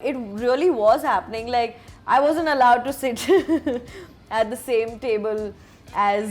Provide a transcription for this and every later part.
It really was happening. Like, I wasn't allowed to sit at the same table as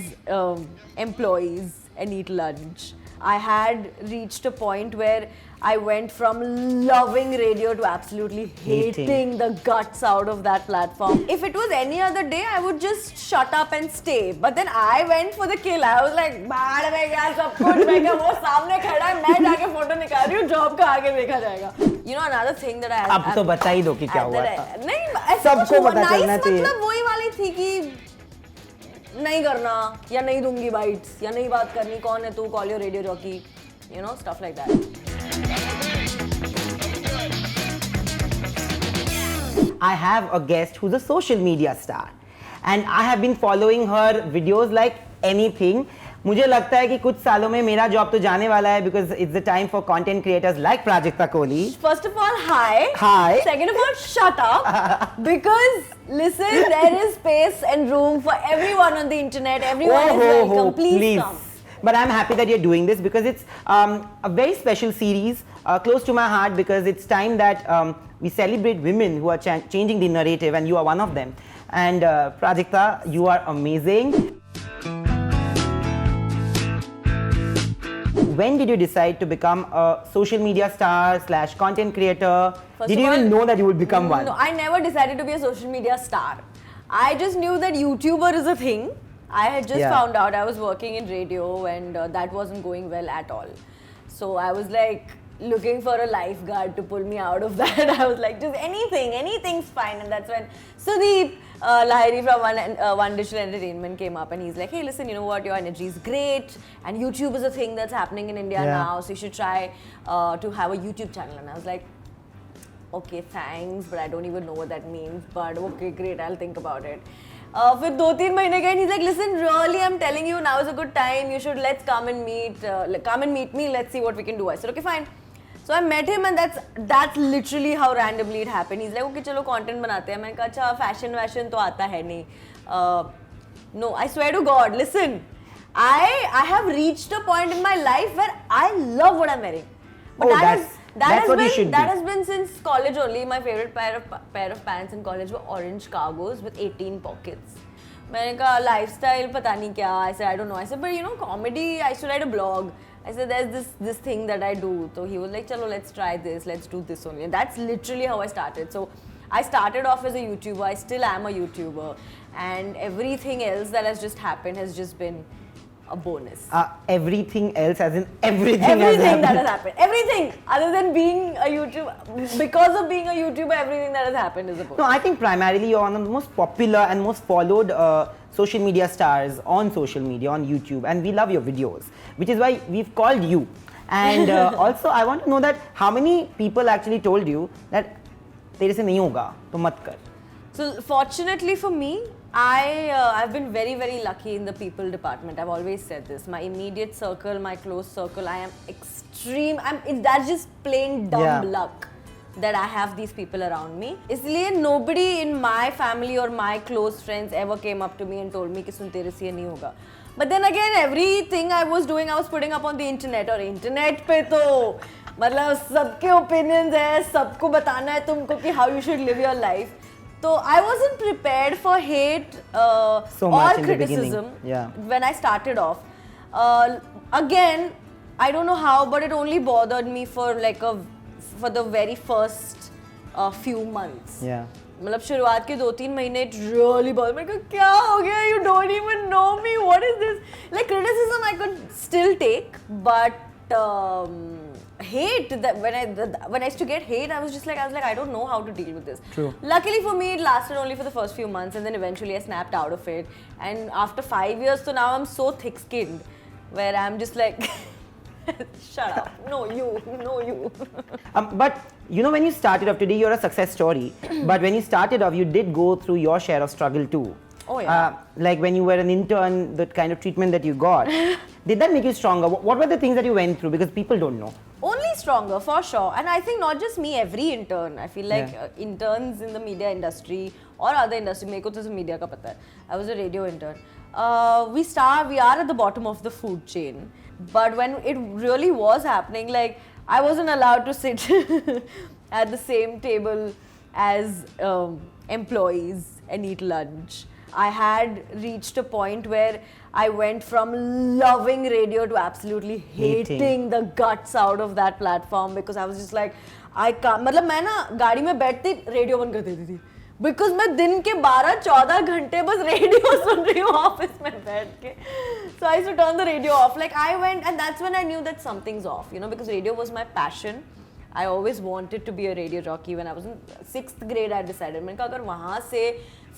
employees and eat lunch. I had reached a point where I went from loving radio to absolutely hating the guts out of that platform. If it was any other day, I would just shut up and stay. But then I went for the kill. I was like, "Baad mein yaar sab kuch मैं क्या वो सामने खड़ा है मैं जाके photo निकाल रही हूँ जॉब का आगे देखा जाएगा." You know another thing that I अब तो बता ही दो कि क्या हुआ था। नहीं सबको पता चलना चाहिए। मतलब वही वाली थी कि नहीं करना या नहीं दूंगी बाइट्स या नहीं बात करनी कौन है तू call your radio jockey you know stuff like that I have a guest who's a social media star and I have been following her videos like anything. मुझे लगता है कि कुछ सालों में मेरा जॉब तो जाने वाला है because it's the time for content creators like Prajakta Kohli. First of all, hi. Hi. Second of all, shut up. Because listen, there is space and room for everyone on the internet. Everyone is welcome. Please come. But I'm happy that you're doing this because it's a very special series close to my heart because it's time that we celebrate women who are changing the narrative and you are one of them. And Prajakta, you are amazing. When did you decide to become a social media star / content creator? Did you even know that you would become one? No, I never decided to be a social media star. I just knew that YouTuber is a thing. I had just found out. I was working in radio and that wasn't going well at all. So I was like looking for a lifeguard to pull me out of that. I was like, just anything's fine. And that's when Sudeep Lahiri from One Digital Entertainment came up and he's like, hey, listen, you know what, your energy is great and YouTube is a thing that's happening in India now, so you should try to have a YouTube channel. And I was like, okay, thanks, but I don't even know what that means, but okay, great, I'll think about it. फिर 2-3 महीने गए and he's like, listen, really, I'm telling you, now is a good time, you should, let's come and meet me, let's see what we can do. I said, okay, fine. So I met him and that's literally how randomly it happened. He's like, okay, चलो content बनाते हैं. मैंने कहा अच्छा fashion तो आता है नहीं. No, I swear to God, listen, I have reached a point in my life where I love what I'm wearing. But that has been since college only. My favorite pair of pants in college were orange cargos with 18 pockets. मैंने कहा lifestyle पता नहीं क्या. I said, I don't know. I said, but you know, comedy, I used to write a blog. I said, there's this thing that I do. So he was like, chalo, let's try this. Let's do this only. And that's literally how I started. So I started off as a YouTuber. I still am a YouTuber. And everything else that has just happened has just been a bonus. Everything else as in everything that has happened. Everything other than being a YouTuber. Because of being a YouTuber, everything that has happened is a bonus. No, I think primarily you're one of the most popular and most followed social media stars on social media, on YouTube. And we love your videos, which is why we've called you. And also, I want to know that how many people actually told you that तेरे से नहीं होगा, तो मत कर. So fortunately for me, I've been very, very lucky in the people department. I've always said this. My immediate circle, my close circle, I am extreme. That's just plain dumb luck that I have these people around me. इसलिए nobody in my family or my close friends ever came up to me and told me कि सुन तेरे से ये नहीं होगा. But then again, everything I was doing, I was putting up on the internet. और internet पे तो मतलब सबके opinions है, सबको बताना है तुमको कि how you should live your life. So I wasn't prepared for hate or criticism when I started off. Again, I don't know how, but it only bothered me for the very first few months. मतलब शुरुआत के 2-3 महीने it really bothered me. क्या हो गया? You don't even know me. What is this? Like criticism I could still take, but hate, that when I used to get hate, I was like I don't know how to deal with this. True. Luckily for me, it lasted only for the first few months and then eventually I snapped out of it. And after 5 years, so now I'm so thick-skinned where I'm just like shut up. No, you. But you know, when you started off today, you're a success story. But when you started off, you did go through your share of struggle too. Oh yeah. Like when you were an intern, the kind of treatment that you got, did that make you stronger? What were the things that you went through? Because people don't know. Only stronger, for sure. And I think not just me, every intern. I feel like interns in the media industry or other industry, मेरे को तो media का पता है. I was a radio intern. We are at the bottom of the food chain. But when it really was happening, like I wasn't allowed to sit at the same table as employees and eat lunch. I had reached a point where I went from loving radio to absolutely hating the guts out of that platform because I was just like, I can't. मतलब मैं ना गाड़ी में बैठती radio बंद कर देती थी बिकॉज मैं दिन के 12-14 घंटे बस रेडियो सुन रही हूँ ऑफिस में बैठ के. So I used to turn the radio off. Like I went, and that's when I knew that something's off, you know, because radio was my passion. I always wanted to be a radio jockey. When I was in 6th grade, I decided, मैंने कहा अगर वहाँ से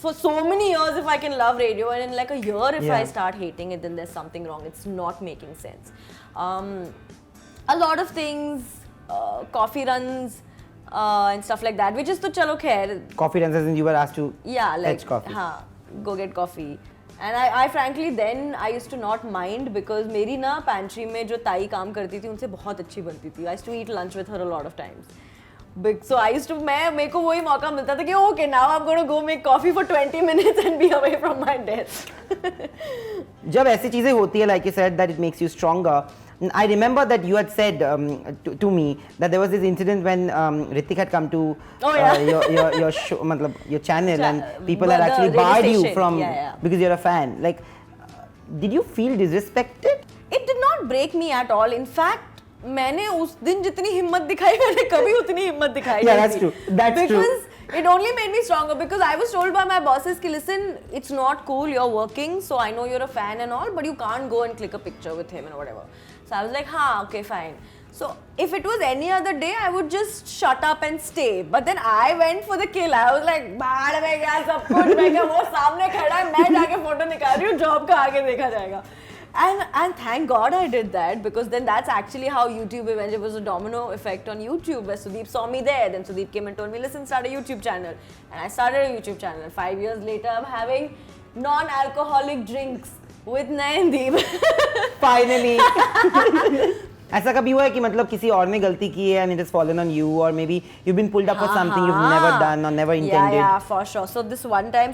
for so many years, if I can love radio, and in like a year, if I start hating it, then there's something wrong. It's not making sense. A lot of things, coffee runs, and stuff like that, which is to chalo khair. Coffee runs, as in you were asked to like fetch coffee. Go get coffee. And I frankly then I used to not mind because मेरी ना pantry में जो ताई काम करती थी उनसे बहुत अच्छी बनती थी. I used to eat lunch with her a lot of times. So I used to मेरे को वही मौका मिलता था कि okay, now I'm going to go make coffee for 20 minutes and be away from my desk. जब ऐसी चीजें होती है, like you said, that it makes you stronger. I remember that you had said to me that there was this incident when Hrithik had come to your show, matlab, your channel, and people had actually barred you from because you're a fan. Like, did you feel disrespected? It did not break me at all. In fact, मैंने उस दिन जितनी हिम्मत दिखाई मैंने कभी उतनी हिम्मत दिखाई नहीं. That's true. That's true. Because it only made me stronger because I was told by my bosses कि listen, it's not cool, you're working, so I know you're a fan and all, but you can't go and click a picture with him and whatever. So I was like, okay, fine. So if it was any other day, I would just shut up and stay. But then I went for the kill. I was like, बाहर में क्या सब कुछ मैं क्या वो सामने खड़ा है मैं जाके फोटो निकाल रही हूँ जॉब का आगे देखा जाएगा. And thank God I did that because then that's actually how YouTube eventually was a domino effect on YouTube where Sudeep saw me there. Then Sudeep came and told me, listen, start a YouTube channel. And I started a YouTube channel. And 5 years later, I'm having non-alcoholic drinks with Nayandeep. Finally. ऐसा कभी हुआ है कि मतलब किसी और ने गलती की है and it has fallen on you, or maybe you've been pulled up for something you've never done or never intended? Yeah, for sure. So this one time,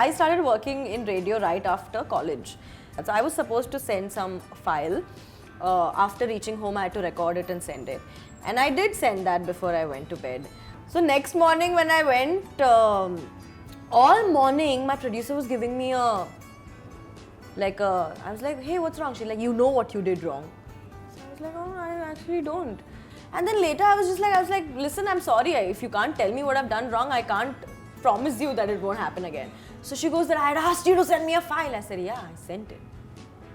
I started working in radio right after college. So I was supposed to send some file. After reaching home, I had to record it and send it. And I did send that before I went to bed. So next morning when I went, all morning my producer was giving me I was like, hey, what's wrong? She's like, you know what you did wrong. So I was like, oh, I actually don't. And then later I was like, listen, I'm sorry. If you can't tell me what I've done wrong, I can't promise you that it won't happen again. So she goes that I had asked you to send me a file. I said, yeah, I sent it.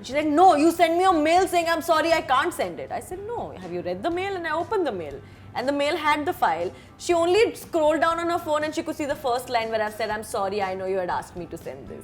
She's like, no, you sent me a mail saying I'm sorry, I can't send it. I said, no, have you read the mail? And I opened the mail. And the mail had the file. She only scrolled down on her phone and she could see the first line where I've said, I'm sorry, I know you had asked me to send this.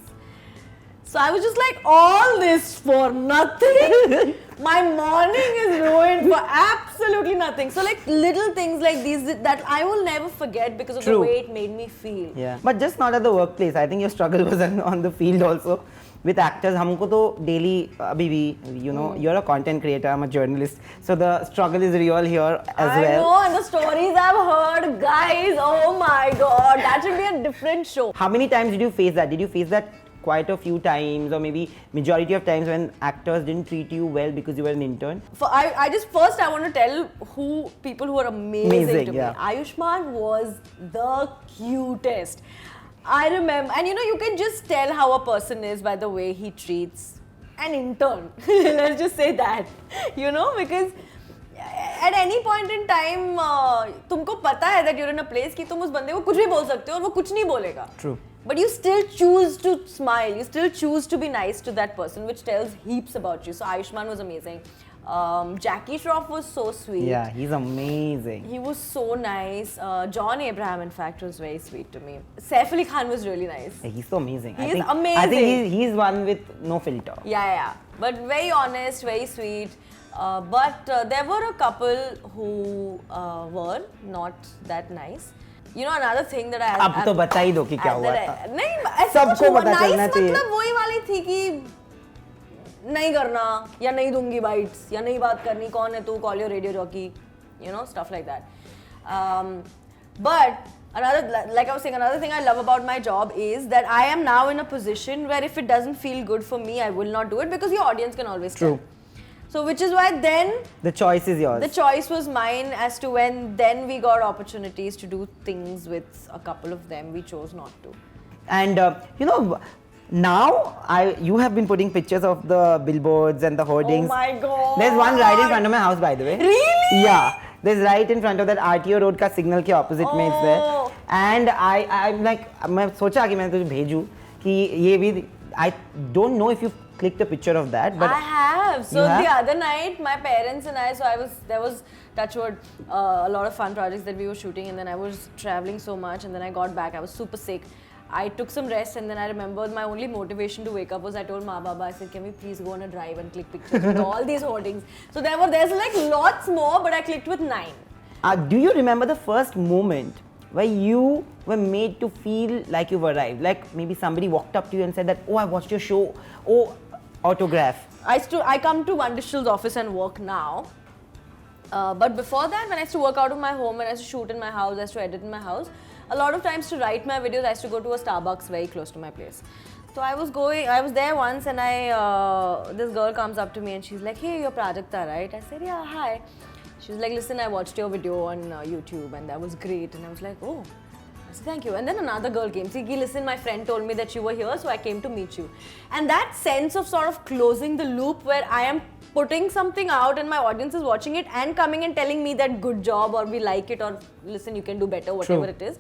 So I was just like, all this for nothing? My morning is ruined for absolutely nothing. So like little things like these that I will never forget because of the way it made me feel. Yeah, but just not at the workplace. I think your struggle was on the field also. With actors, हमको तो daily अभी भी, you know, you're a content creator, I'm a journalist, so the struggle is real here as well. I know, and the stories I've heard, guys, oh my god, that should be a different show. How many times did you face that? Did you face that quite a few times, or maybe majority of times when actors didn't treat you well because you were an intern? I want to tell people who are amazing to me. Ayushmann was the cutest. I remember, and you know, you can just tell how a person is by the way he treats an intern. Let's just say that, you know, because at any point in time, तुमको पता है that you're in a place कि तुम उस बंदे को कुछ भी बोल सकते हो और वो कुछ नहीं बोलेगा. True. But you still choose to smile. You still choose to be nice to that person, which tells heaps about you. So Ayushmann was amazing. Jackie Shroff was so sweet. Yeah, he's amazing. He was so nice. John Abraham, in fact, was very sweet to me. Saif Ali Khan was really nice. Yeah, he's so amazing. He's amazing. I think he's one with no filter. Yeah. But very honest, very sweet. But there were a couple who were not that nice. You know, another thing that I... अब तो बता ही दो कि क्या हुआ था. नहीं, सबको पता चलना चाहिए. मतलब वही वाली थी कि नहीं करना या नहीं दूंगी bites या नहीं बात करनी कौन है तू call your radio jockey, you know, stuff like that. But like I was saying, another thing I love about my job is that I am now in a position where if it doesn't feel good for me, I will not do it because your audience can always tell. So which is why then The choice is yours. the choice was mine as to when then we got opportunities to do things with a couple of them. We chose not to. And now you have been putting pictures of the billboards and the hoardings. Oh my god! There's one right in front of my house, by the way. Really? Yeah. There's right in front of that RTO road का signal के opposite में it's there. Oh. And I'm like, मैं सोचा कि मैं तुझे भेजूं कि ये भी, I don't know if you've clicked a picture of that, but I have. So You have? the other night, my parents and I. So there was touchwood a lot of fun projects that we were shooting, and then I was traveling so much, and then I got back. I was super sick. I took some rest, and then I remembered my only motivation to wake up was I told Ma Baba, I said, can we please go on a drive and click pictures with all these hoardings? So there's like lots more, but I clicked with 9. do you remember the first moment where you were made to feel like you've arrived? Like maybe somebody walked up to you and said that, oh, I watched your show, oh, autograph. I come to Wondershill's office and work now. But before that, when I used to work out of my home, when I used to shoot in my house, I used to edit in my house, a lot of times to write my videos, I used to go to a Starbucks very close to my place. So I was there once, and this girl comes up to me and she's like, hey, you're Prajakta, right? I said, yeah, hi. She was like, listen, I watched your video on YouTube and that was great. And I was like, oh. I said, thank you. And then another girl came. See, listen, my friend told me that you were here, so I came to meet you. And that sense of sort of closing the loop where I am putting something out and my audience is watching it and coming and telling me that good job or we like it or listen, you can do better, whatever True. it is.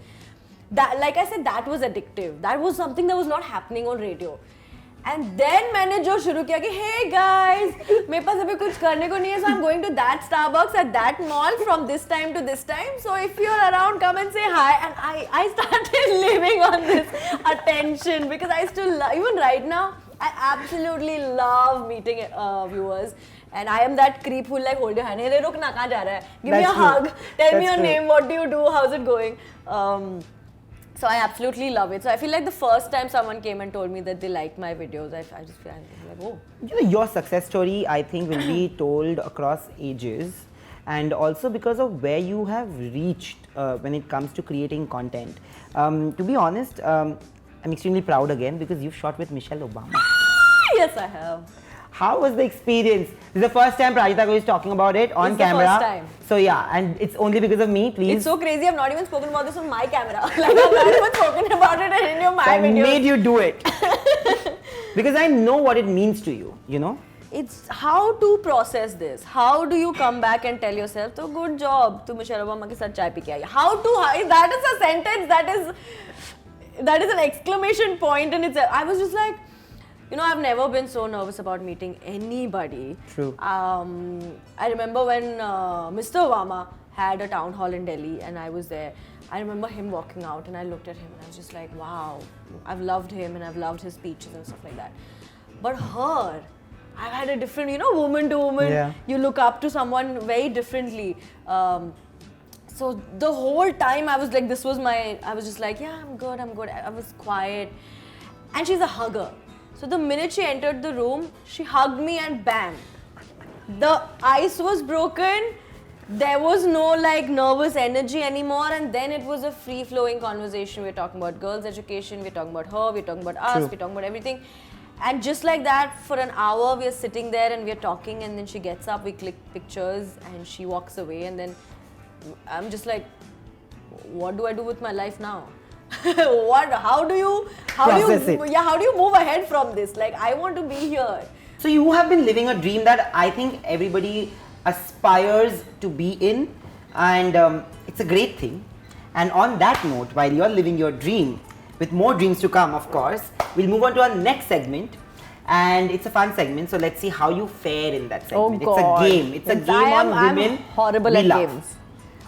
That, like I said, that was addictive. That was something that was not happening on radio. And then मैंने जो शुरू किया कि hey guys, मेरे पास अभी कुछ करने को नहीं है, so I'm going to that Starbucks at that mall from this time to this time. So if you're around, come and say hi. And I started living on this attention because I still even right now, I absolutely love meeting viewers. And I am that creep who like hold your hand. Hey, रुक ना कहाँ जा रहा है? Give me a That's true. hug. Tell me That's your true. name. What do you do? How's it going? So I absolutely love it. So I feel like the first time someone came and told me that they liked my videos, I just feel like, oh. You know, your success story, I think, will be told across ages, and also because of where you have reached when it comes to creating content. To be honest, I'm extremely proud again because you've shot with Michelle Obama. Yes, I have. How was the experience? This is the first time Prajakta is talking about it on It's the camera. first time. So yeah, and it's only because of me, please. It's so crazy. I've not even spoken about this on my camera. Like I've not even spoken about it in any of my I videos. made you do it. Because I know what it means to you, you know? It's how to process this. How do you come back and tell yourself, "So good job, tu Michelle Obama ke sath chai pi ke aayi." That is a sentence. That is an exclamation point in itself. I was just like, you know, I've never been so nervous about meeting anybody. True. I remember when Mr. Obama had a town hall in Delhi and I was there. I remember him walking out and I looked at him and I was just like, wow, I've loved him and I've loved his speeches and stuff like that. But her, I've had a different, you know, woman to woman, Yeah. you look up to someone very differently. So the whole time I was like, I was just like, yeah, I'm good. I was quiet. And she's a hugger. So the minute she entered the room, she hugged me and bam. The ice was broken. There was no like nervous energy anymore, and then it was a free-flowing conversation. We're talking about girls' education, we're talking about her, we're talking about us, True. we're talking about everything. And just like that, for an hour, we're sitting there and we're talking, and then she gets up, we click pictures, and she walks away, and then I'm just like, what do I do with my life now? How do you move ahead from this? Like, I want to be here. So you have been living a dream that I think everybody aspires to be in, and it's a great thing. And on that note, while you're living your dream, with more dreams to come, of course, we'll move on to our next segment. And it's a fun segment, so let's see how you fare in that segment. Oh God. It's a game. It's a game on women. I'm horrible we at love. games.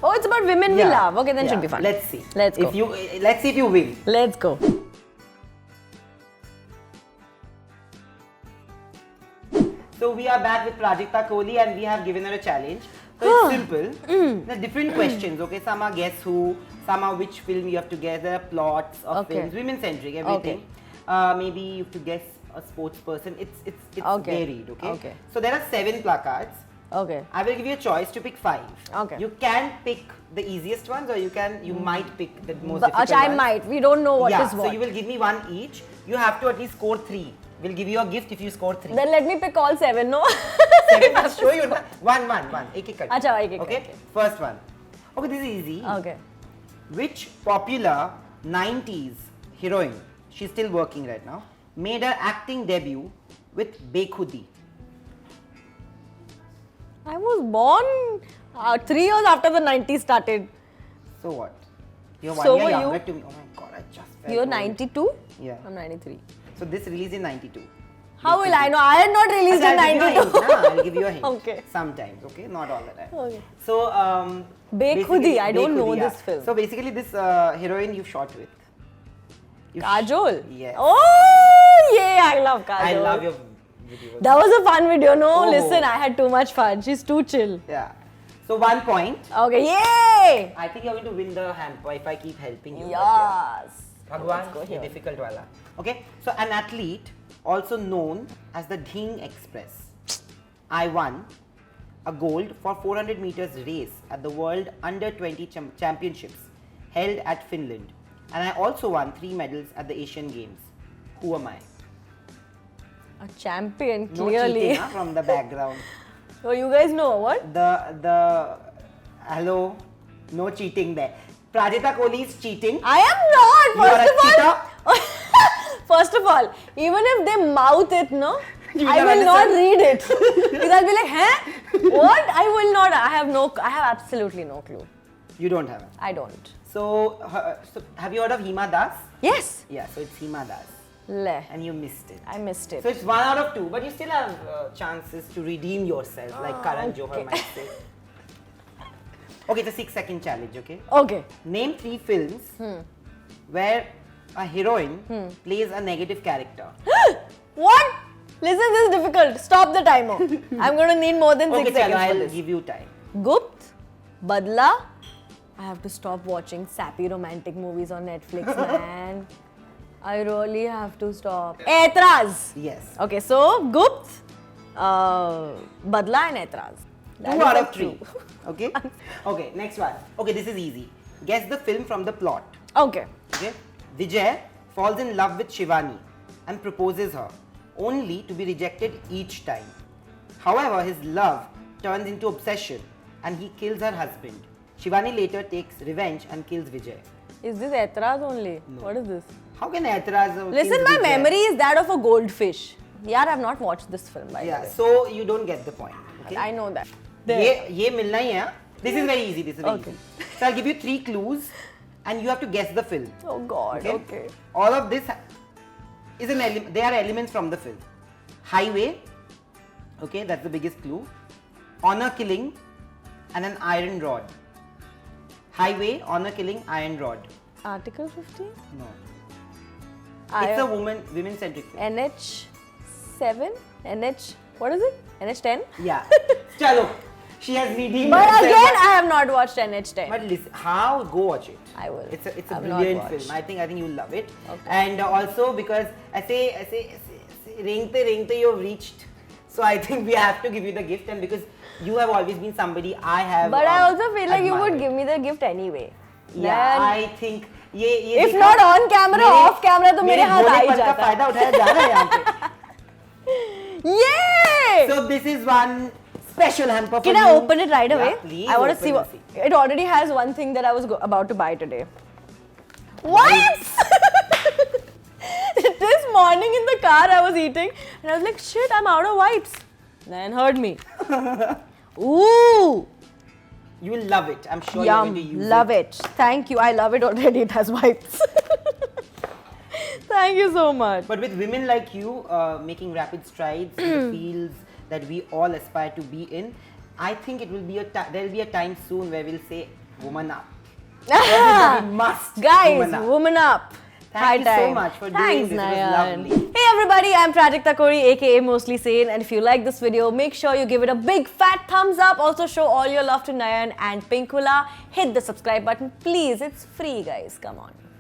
Oh, it's about women we love. Okay, then should be fun. Let's see. Let's go. Let's see if you win. Let's go. So we are back with Prajakta Kohli and we have given her a challenge. So it's simple. There are different questions, okay? Some are guess who, some are which film you have to guess. There are plots of Okay. films, women-centric, everything. Okay. Maybe you have to guess a sports person. It's Okay. varied, okay? Okay. So there are 7 placards. Okay. I will give you a choice to pick 5. Okay. You can pick the easiest ones, or you might pick the most But difficult I ones. might. We don't know what yeah, is what. so you will give me 1 each. You have to at least score 3. We'll give you a gift if you score 3. Then let me pick all 7, no? 7 I'll show you. One. एक एक अच्छा, एक-एक Okay, करके. first one. Okay, this is easy. Okay. Which popular 90s heroine, she's still working right now, made her acting debut with Bekhudi? I was born 3 years after the 90s started. So what? You're So 1 year were you? younger to me. Oh my god, I just felt You're old. 92? Yeah. I'm 93. So this released in 92. How will I know? I had not released in I'll give you a 92. hint, I'll give you a hint. Okay. Sometimes, okay? Not all the time. Okay. So, Bekhudi, basically- I don't know Bekhudi, this film. So basically this heroine you shot with. You Kajol? Yes. Oh, yeah, I love Kajol. I love your video. That was a fun video. No, Oh. listen, I had too much fun. She's too chill. Yeah. So 1 point. Okay, yay! I think you're going to win the hamper if I keep helping you. but yeah. Yes. Bhagwan, go ye here. difficult wala. Okay, so an athlete also known as the Dhing Express. I won a gold for 400 meters race at the World Under 20 Championships held at Finland. And I also won 3 medals at the Asian Games. Who am I? A champion, No clearly. cheating from the background. So you guys know what? Hello, no cheating there. Prajita Kohli is cheating. I am not. You are a cheater. First of all, even if they mouth it, no, You I don't will not understand. read it. Because I'll be like, huh? What? I will not. I have absolutely no clue. You don't have it. I don't. So have you heard of Hima Das? Yes. Yeah, so it's Hima Das. Le. And you missed it. I missed it. So it's 1 out of 2, but you still have chances to redeem yourself, like Karan Johar okay. might say. Okay, it's a 6-second challenge, okay? Okay. Name 3 films where a heroine plays a negative character. What? Listen, this is difficult. Stop the timer. I'm going to need more than 6 Okay, seconds chalo, for I'll this. give you time. Gupt, Badla. I have to stop watching sappy romantic movies on Netflix, man. I really have to stop. Aitraz. Yes. Okay, so Gupt, Badla and Aitraz. 2 out of 3. Okay? Okay, next one. Okay, this is easy. Guess the film from the plot. Okay. Okay? Vijay falls in love with Shivani and proposes her, only to be rejected each time. However, his love turns into obsession and he kills her husband. Shivani later takes revenge and kills Vijay. Is this Aitraz only? What is this? How can Aitraz Listen, my memory is that of a goldfish. Yeah, I have not watched this film by the Yeah, way. so you don't get the point. Okay? I know that. ये मिलना ही है. This is very easy. This is very Okay. easy. So I'll give you 3 clues and you have to guess the film. Oh God, okay. All of this is an element. They are elements from the film. Highway. Okay, that's the biggest clue. Honor killing and an iron rod. Highway, honor killing, iron rod. Article 15? No. I- It's a women-centric film. NH7? NH, what is it? NH10? Yeah. Chalo. She has redeemed But herself. again, I have not watched NH10. But listen, how? Go watch it. I will. It's a I've not brilliant watched. film. I think you'll love it. Okay. And also because ऐसे रेंगते you've reached. So I think we have to give you the gift, and because you have always been somebody I have. But I also feel like you would admired. give me the gift anyway. Yeah, Then- I think ये If देखा, not on camera, मेरे- off camera, तो मेरे हाथ आ ही भोलेपन का जाता। फायदा उठाया जा रहा है यहाँ पे. Yay! So this is one special hamper for Can you. I open it right away? Yeah, please. I want to open see and what. It already has one thing that I was about to buy today. Wipes! This morning in the car I was eating and I was like, shit, I'm out of wipes. Then heard me. Ooh! You will love it. I'm sure Yum. you're going to use Love it. Thank you. I love it already. It has wipes. Thank you so much. But with women like you making rapid strides in the fields that we all aspire to be in, I think it will be there will be a time soon where we'll say, woman up. Everybody must Guys, woman up. woman up. Thank you High so time. much for doing Thanks, this. It was Nayan. lovely. Hey everybody, I'm Prajakta Kori, aka Mostly Sane, and if you like this video, make sure you give it a big fat thumbs up. Also show all your love to Nayan and Pinkula. Hit the subscribe button, please. It's free, guys. Come on.